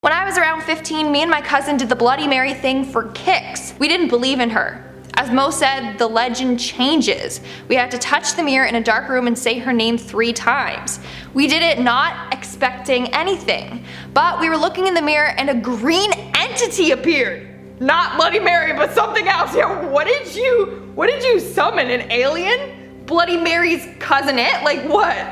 When I was around 15, me and my cousin did the Bloody Mary thing for kicks. We didn't believe in her. As Mo said, the legend changes. We had to touch the mirror in a dark room and say her name 3 times. We did it not expecting anything, but we were looking in the mirror and a green entity appeared. Not Bloody Mary, but something else. Yo, what did you summon? An alien? Bloody Mary's cousin-it? Like what?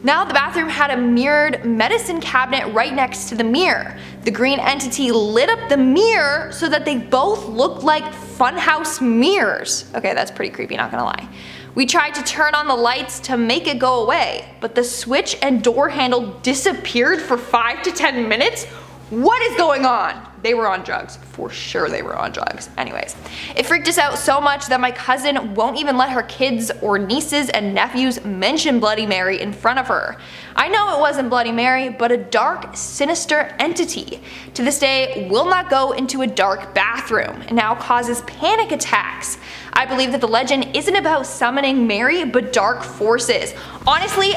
Now the bathroom had a mirrored medicine cabinet right next to the mirror. The green entity lit up the mirror so that they both looked like funhouse mirrors. Okay, that's pretty creepy, not gonna lie. We tried to turn on the lights to make it go away, but the switch and door handle disappeared for 5 to 10 minutes? What is going on? They were on drugs. For sure they were on drugs. Anyways, it freaked us out so much that my cousin won't even let her kids or nieces and nephews mention Bloody Mary in front of her. I know it wasn't Bloody Mary, but a dark, sinister entity. To this day, will not go into a dark bathroom and now causes panic attacks. I believe that the legend isn't about summoning Mary, but dark forces. Honestly,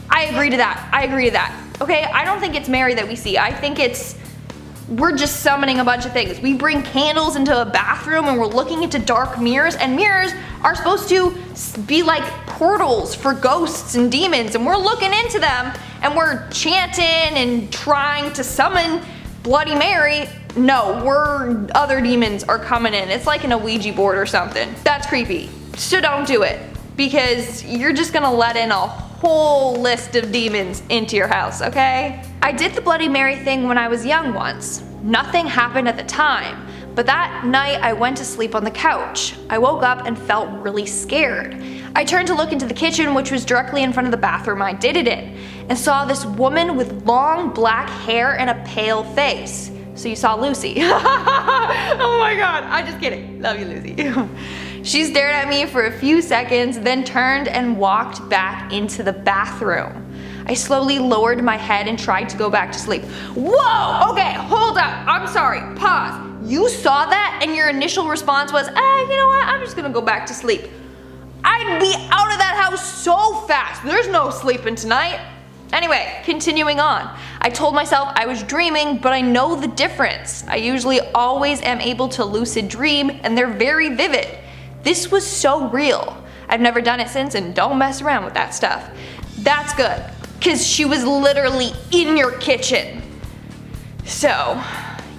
I agree to that. Okay, I don't think it's Mary that we see. I think we're just summoning a bunch of things. We bring candles into a bathroom and we're looking into dark mirrors, and mirrors are supposed to be like portals for ghosts and demons, and we're looking into them and we're chanting and trying to summon Bloody Mary. No, other demons are coming in. It's like in a Ouija board or something. That's creepy. So don't do it, because you're just gonna let in a whole list of demons into your house, okay? I did the Bloody Mary thing when I was young once. Nothing happened at the time, but that night I went to sleep on the couch. I woke up and felt really scared. I turned to look into the kitchen, which was directly in front of the bathroom I did it in, and saw this woman with long black hair and a pale face. So you saw Lucy. Oh my god, I'm just kidding. Love you, Lucy. She stared at me for a few seconds, then turned and walked back into the bathroom. I slowly lowered my head and tried to go back to sleep. Whoa! Okay, hold up. I'm sorry. Pause. You saw that and your initial response was, you know what? I'm just gonna go back to sleep. I'd be out of that house so fast. There's no sleeping tonight. Anyway, continuing on. I told myself I was dreaming, but I know the difference. I usually always am able to lucid dream, and they're very vivid. This was so real. I've never done it since, and don't mess around with that stuff. That's good, because she was literally in your kitchen. So,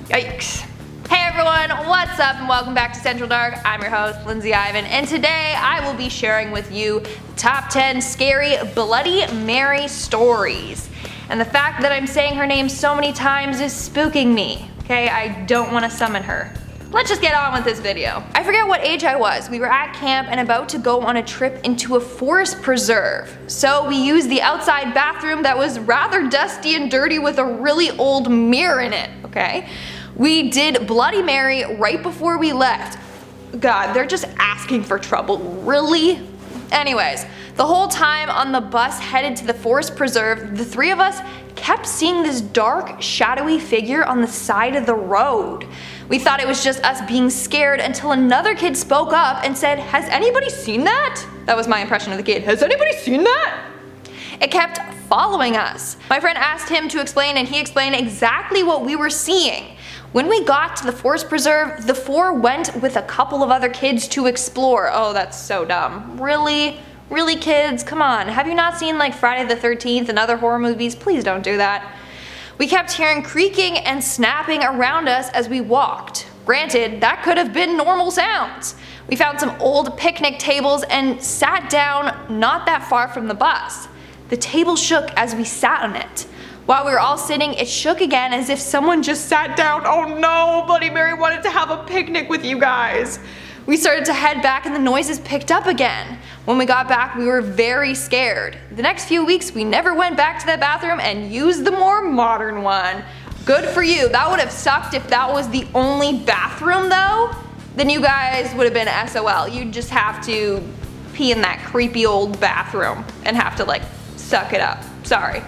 yikes. Hey everyone, what's up and welcome back to Central Dark. I'm your host, Lindsay Ivan, and today I will be sharing with you top 10 scary Bloody Mary stories. And the fact that I'm saying her name so many times is spooking me. Okay, I don't want to summon her. Let's just get on with this video. I forget what age I was. We were at camp and about to go on a trip into a forest preserve. So we used the outside bathroom that was rather dusty and dirty with a really old mirror in it, okay? We did Bloody Mary right before we left. God, they're just asking for trouble, really? Anyways, the whole time on the bus headed to the forest preserve, the 3 of us kept seeing this dark, shadowy figure on the side of the road. We thought it was just us being scared until another kid spoke up and said, "Has anybody seen that?" That was my impression of the kid. "Has anybody seen that?" It kept following us. My friend asked him to explain, and he explained exactly what we were seeing. When we got to the forest preserve, the 4 went with a couple of other kids to explore. Oh, that's so dumb. Really? Really, kids? Come on. Have you not seen like Friday the 13th and other horror movies? Please don't do that. We kept hearing creaking and snapping around us as we walked. Granted, that could have been normal sounds. We found some old picnic tables and sat down not that far from the bus. The table shook as we sat on it. While we were all sitting, it shook again as if someone just sat down. Oh no, Bloody Mary wanted to have a picnic with you guys. We started to head back and the noises picked up again. When we got back, we were very scared. The next few weeks, we never went back to that bathroom and used the more modern one. Good for you. That would have sucked if that was the only bathroom though. Then you guys would have been SOL. You'd just have to pee in that creepy old bathroom and have to like suck it up. Sorry.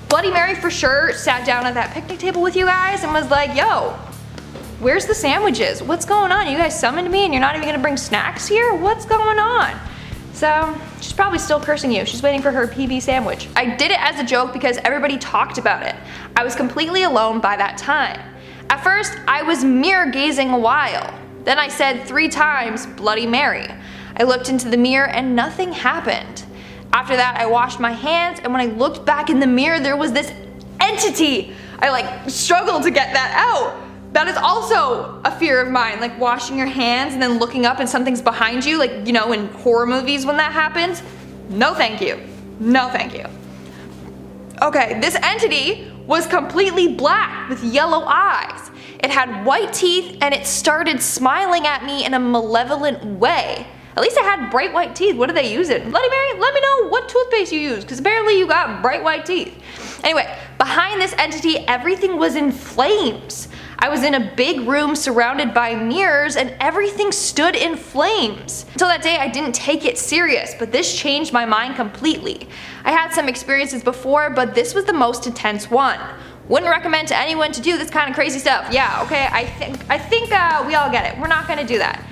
Bloody Mary for sure sat down at that picnic table with you guys and was like, "Yo, where's the sandwiches? What's going on? You guys summoned me and you're not even gonna bring snacks here? What's going on?" So she's probably still cursing you. She's waiting for her PB sandwich. I did it as a joke because everybody talked about it. I was completely alone by that time. At first, I was mirror gazing a while. Then I said 3 times, Bloody Mary. I looked into the mirror and nothing happened. After that, I washed my hands, and when I looked back in the mirror, there was this entity. I struggled to get that out. That is also a fear of mine, like washing your hands and then looking up and something's behind you, like, you know, in horror movies when that happens. No thank you. No thank you. Okay, this entity was completely black with yellow eyes. It had white teeth and it started smiling at me in a malevolent way. At least it had bright white teeth. What do they use it? Bloody Mary, let me know what toothpaste you use, because apparently you got bright white teeth. Anyway, behind this entity, everything was in flames. I was in a big room surrounded by mirrors and everything stood in flames. Until that day, I didn't take it serious, but this changed my mind completely. I had some experiences before, but this was the most intense one. Wouldn't recommend to anyone to do this kind of crazy stuff. Yeah, okay, I think we all get it. We're not gonna do that.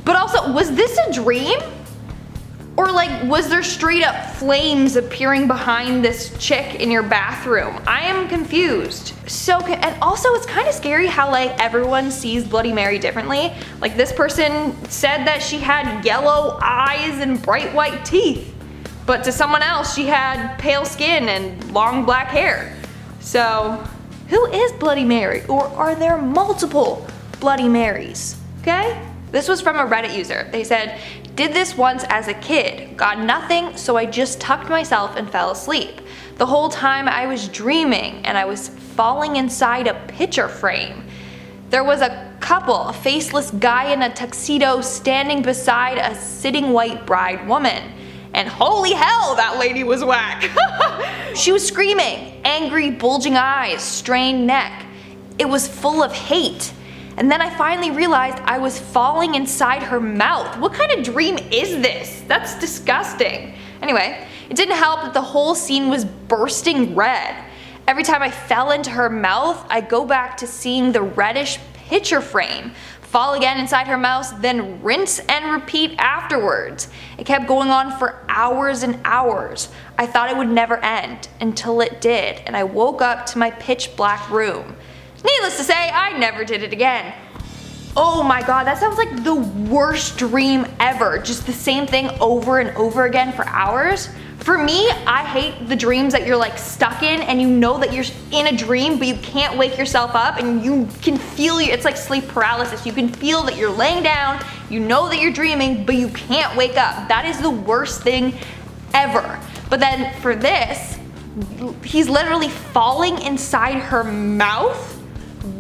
But also, was this a dream? Or was there straight up flames appearing behind this chick in your bathroom? I am confused. And also it's kind of scary how everyone sees Bloody Mary differently. This person said that she had yellow eyes and bright white teeth. But to someone else, she had pale skin and long black hair. So, who is Bloody Mary? Or are there multiple Bloody Marys? Okay? This was from a Reddit user. They said, did this once as a kid, got nothing, so I just tucked myself and fell asleep. The whole time I was dreaming and I was falling inside a picture frame. There was a couple, a faceless guy in a tuxedo standing beside a sitting white bride woman. And holy hell, that lady was whack. She was screaming, angry bulging eyes, strained neck. It was full of hate. And then I finally realized I was falling inside her mouth. What kind of dream is this? That's disgusting. Anyway, it didn't help that the whole scene was bursting red. Every time I fell into her mouth, I go back to seeing the reddish picture frame, fall again inside her mouth, then rinse and repeat afterwards. It kept going on for hours and hours. I thought it would never end, until it did, and I woke up to my pitch black room. Needless to say, I never did it again. Oh my god, that sounds like the worst dream ever. Just the same thing over and over again for hours. For me, I hate the dreams that you're stuck in and you know that you're in a dream but you can't wake yourself up and you can feel it's like sleep paralysis. You can feel that you're laying down, you know that you're dreaming, but you can't wake up. That is the worst thing ever. But then for this, he's literally falling inside her mouth?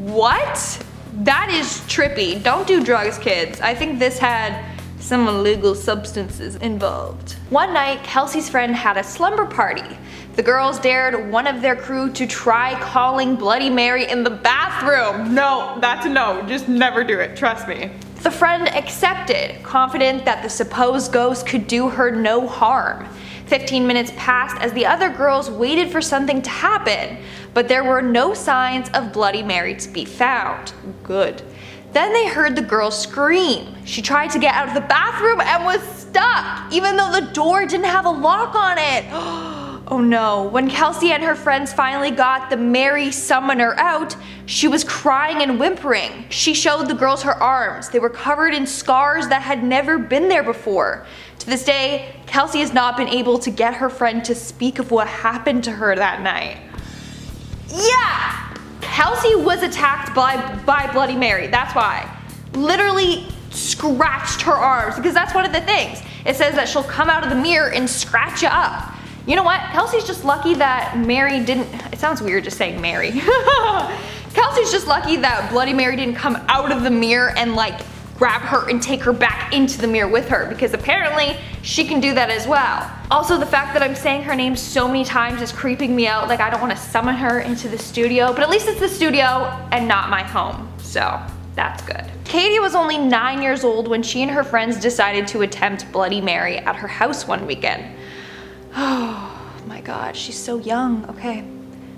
What? That is trippy. Don't do drugs, kids. I think this had some illegal substances involved. One night, Kelsey's friend had a slumber party. The girls dared one of their crew to try calling Bloody Mary in the bathroom. No, that's a no. Just never do it. Trust me. The friend accepted, confident that the supposed ghost could do her no harm. 15 minutes passed as the other girls waited for something to happen, but there were no signs of Bloody Mary to be found. Good. Then they heard the girl scream. She tried to get out of the bathroom and was stuck, even though the door didn't have a lock on it. Oh no. When Kelsey and her friends finally got the Mary summoner out, she was crying and whimpering. She showed the girls her arms. They were covered in scars that had never been there before. To this day, Kelsey has not been able to get her friend to speak of what happened to her that night. Yeah! Kelsey was attacked by Bloody Mary, that's why. Literally scratched her arms, because that's one of the things. It says that she'll come out of the mirror and scratch you up. You know what? Kelsey's just lucky that Mary didn't, it sounds weird just saying Mary. Kelsey's just lucky that Bloody Mary didn't come out of the mirror and grab her and take her back into the mirror with her, because apparently she can do that as well. Also, the fact that I'm saying her name so many times is creeping me out. I don't want to summon her into the studio, but at least it's the studio and not my home, so that's good. Katie was only 9 years old when she and her friends decided to attempt Bloody Mary at her house one weekend. Oh my god, she's so young. Okay.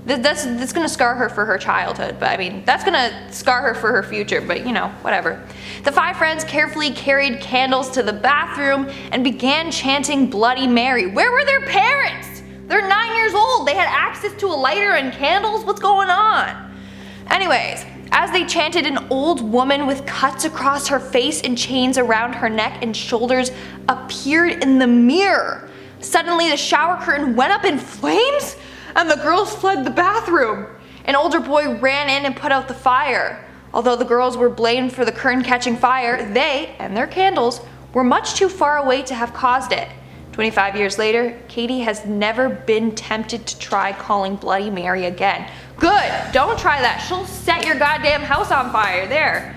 That's gonna scar her for her childhood, but I mean, that's gonna scar her for her future, but you know, whatever. The 5 friends carefully carried candles to the bathroom and began chanting Bloody Mary. Where were their parents? They're 9 years old. They had access to a lighter and candles. What's going on? Anyways, as they chanted, an old woman with cuts across her face and chains around her neck and shoulders appeared in the mirror. Suddenly, the shower curtain went up in flames, and the girls fled the bathroom. An older boy ran in and put out the fire. Although the girls were blamed for the curtain catching fire, they, and their candles, were much too far away to have caused it. 25 years later, Katie has never been tempted to try calling Bloody Mary again. Good, don't try that. She'll set your goddamn house on fire. There.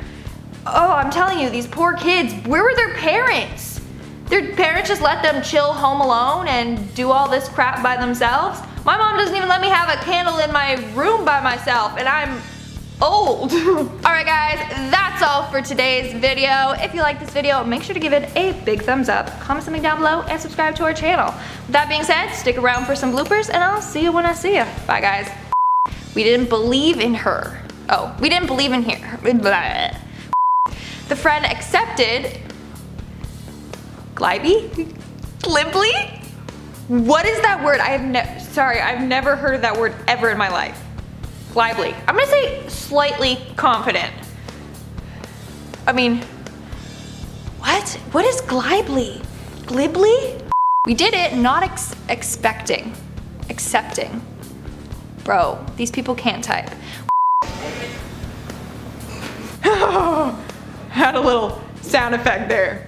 Oh, I'm telling you, these poor kids, where were their parents? Their parents just let them chill home alone and do all this crap by themselves? My mom doesn't even let me have a candle in my room by myself, and I'm old. Alright guys, that's all for today's video. If you like this video, make sure to give it a big thumbs up, comment something down below, and subscribe to our channel. With that being said, stick around for some bloopers, and I'll see you when I see you. Bye guys. We didn't believe in her. Oh, we didn't believe in here. Blah. The friend accepted Glibly? What is that word? I've never heard of that word ever in my life. Glibly. I'm gonna say slightly confident. I mean, what? What is glibly? Glibly? We did it, not expecting. Accepting. Bro, these people can't type. Had a little sound effect there.